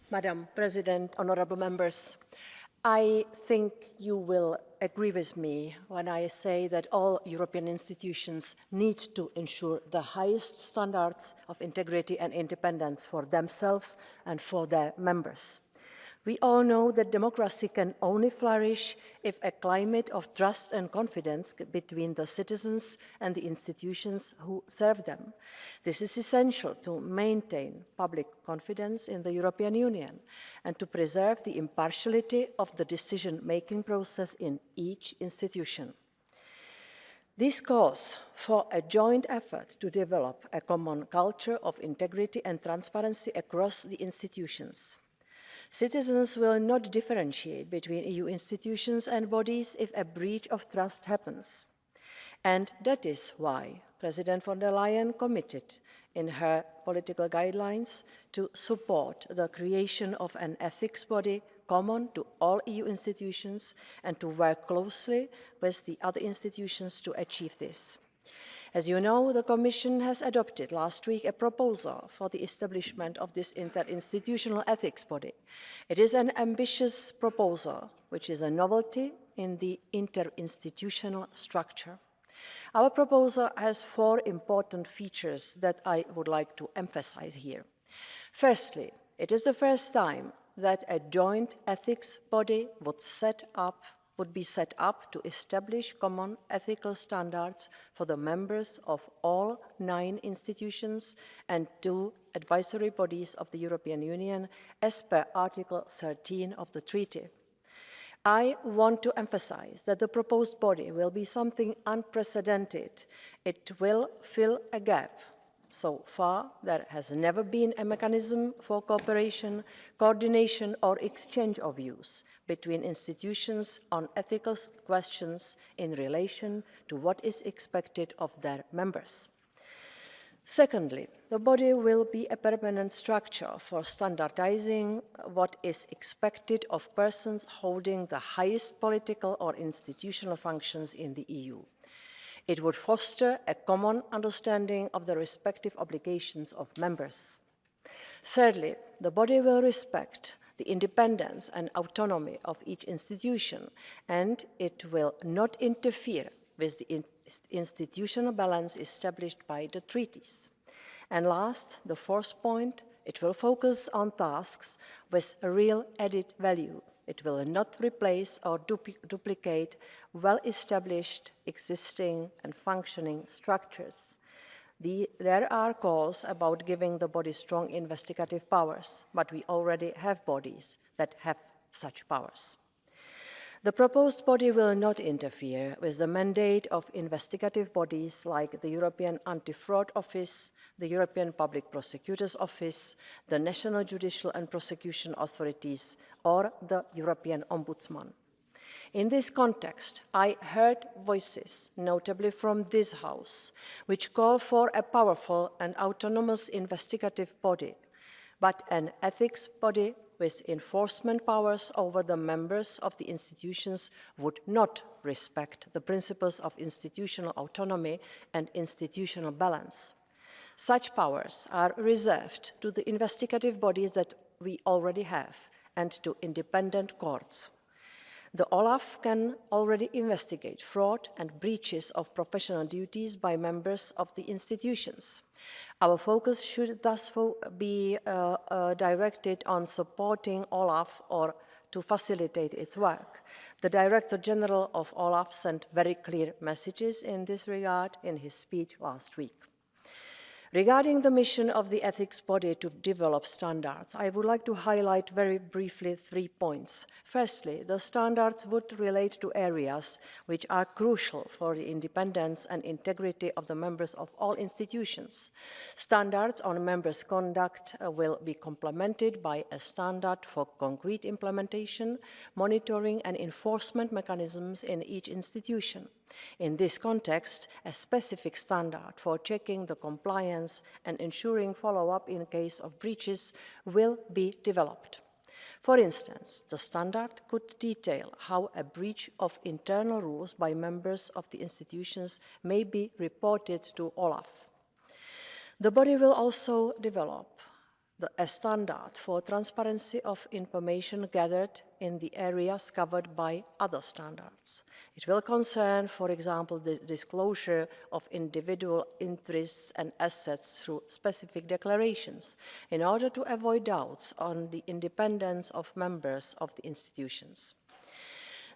Madam President, honorable members, I think you will agree with me when I say that all European institutions need to ensure the highest standards of integrity and independence for themselves and for their members. We all know that democracy can only flourish if a climate of trust and confidence between the citizens and the institutions who serve them. This is essential to maintain public confidence in the European Union and to preserve the impartiality of the decision-making process in each institution. This calls for a joint effort to develop a common culture of integrity and transparency across the institutions. Citizens will not differentiate between EU institutions and bodies if a breach of trust happens. And that is why President von der Leyen committed in her political guidelines to support the creation of an ethics body common to all EU institutions and to work closely with the other institutions to achieve this. As you know, the Commission has adopted last week a proposal for the establishment of this interinstitutional ethics body. It is an ambitious proposal, which is a novelty in the interinstitutional structure. Our proposal has 4 important features that I would like to emphasize here. Firstly, it is the first time that a joint ethics body would be set up to establish common ethical standards for the members of all 9 institutions and 2 advisory bodies of the European Union as per Article 13 of the Treaty. I want to emphasize that the proposed body will be something unprecedented. It will fill a gap. So far, there has never been a mechanism for cooperation, coordination, or exchange of views between institutions on ethical questions in relation to what is expected of their members. Secondly, the body will be a permanent structure for standardizing what is expected of persons holding the highest political or institutional functions in the EU. It would foster a common understanding of the respective obligations of members. Thirdly, the body will respect the independence and autonomy of each institution, and it will not interfere with the institutional balance established by the treaties. And last, the 4th point, it will focus on tasks with real added value. It will not replace or duplicate well-established, existing and functioning structures. There are calls about giving the body strong investigative powers, but we already have bodies that have such powers. The proposed body will not interfere with the mandate of investigative bodies like the European Anti-Fraud Office, the European Public Prosecutor's Office, the national judicial and prosecution authorities, or the European Ombudsman. In this context, I heard voices, notably from this House, which call for a powerful and autonomous investigative body, but an ethics body with enforcement powers over the members of the institutions would not respect the principles of institutional autonomy and institutional balance. Such powers are reserved to the investigative bodies that we already have and to independent courts. The OLAF can already investigate fraud and breaches of professional duties by members of the institutions. Our focus should thus be directed on supporting OLAF or to facilitate its work. The Director General of OLAF sent very clear messages in this regard in his speech last week. Regarding the mission of the ethics body to develop standards, I would like to highlight very briefly 3 points. Firstly, the standards would relate to areas which are crucial for the independence and integrity of the members of all institutions. Standards on members' conduct will be complemented by a standard for concrete implementation, monitoring and enforcement mechanisms in each institution. In this context, a specific standard for checking the compliance and ensuring follow-up in case of breaches will be developed. For instance, the standard could detail how a breach of internal rules by members of the institutions may be reported to OLAF. The body will also develop a standard for transparency of information gathered in the areas covered by other standards. It will concern, for example, the disclosure of individual interests and assets through specific declarations in order to avoid doubts on the independence of members of the institutions.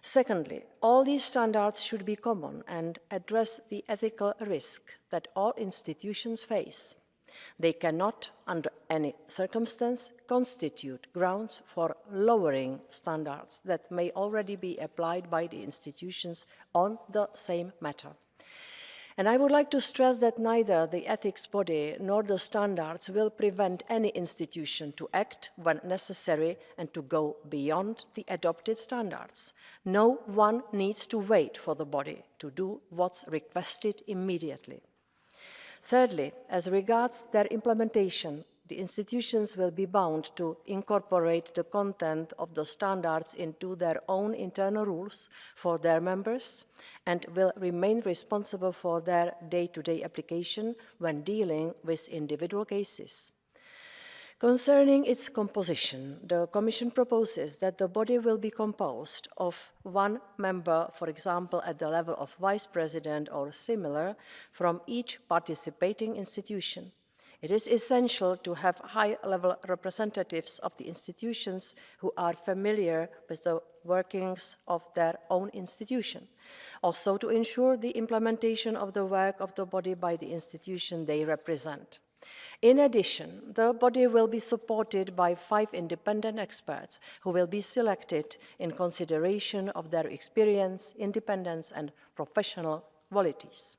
Secondly, all these standards should be common and address the ethical risk that all institutions face. They cannot, under any circumstance, constitute grounds for lowering standards that may already be applied by the institutions on the same matter. And I would like to stress that neither the ethics body nor the standards will prevent any institution to act when necessary and to go beyond the adopted standards. No one needs to wait for the body to do what's requested immediately. Thirdly, as regards their implementation, the institutions will be bound to incorporate the content of the standards into their own internal rules for their members and will remain responsible for their day-to-day application when dealing with individual cases. Concerning its composition, the Commission proposes that the body will be composed of one member, for example, at the level of Vice President or similar, from each participating institution. It is essential to have high-level representatives of the institutions who are familiar with the workings of their own institution, also to ensure the implementation of the work of the body by the institution they represent. In addition, the body will be supported by 5 independent experts who will be selected in consideration of their experience, independence, and professional qualities.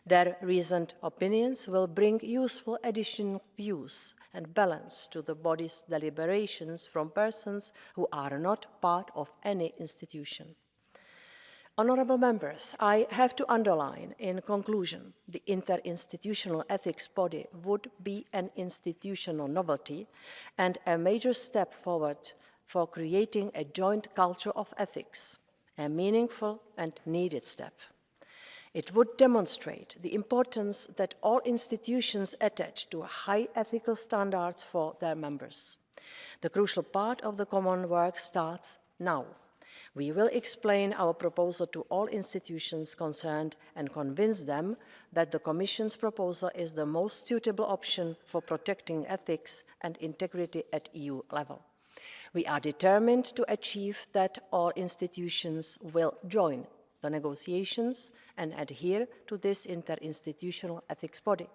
Their reasoned opinions will bring useful additional views and balance to the body's deliberations from persons who are not part of any institution. Honourable members, I have to underline in conclusion, the interinstitutional ethics body would be an institutional novelty and a major step forward for creating a joint culture of ethics, a meaningful and needed step. It would demonstrate the importance that all institutions attach to high ethical standards for their members. The crucial part of the common work starts now. We will explain our proposal to all institutions concerned and convince them that the Commission's proposal is the most suitable option for protecting ethics and integrity at EU level. We are determined to achieve that all institutions will join the negotiations and adhere to this interinstitutional ethics body.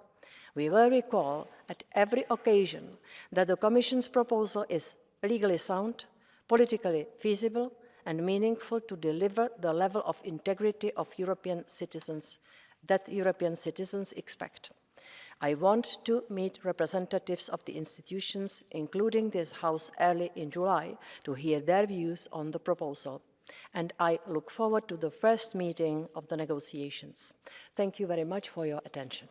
We will recall at every occasion that the Commission's proposal is legally sound, politically feasible, and meaningful to deliver the level of integrity of European citizens that European citizens expect. I want to meet representatives of the institutions, including this House, early in July to hear their views on the proposal. And I look forward to the first meeting of the negotiations. Thank you very much for your attention.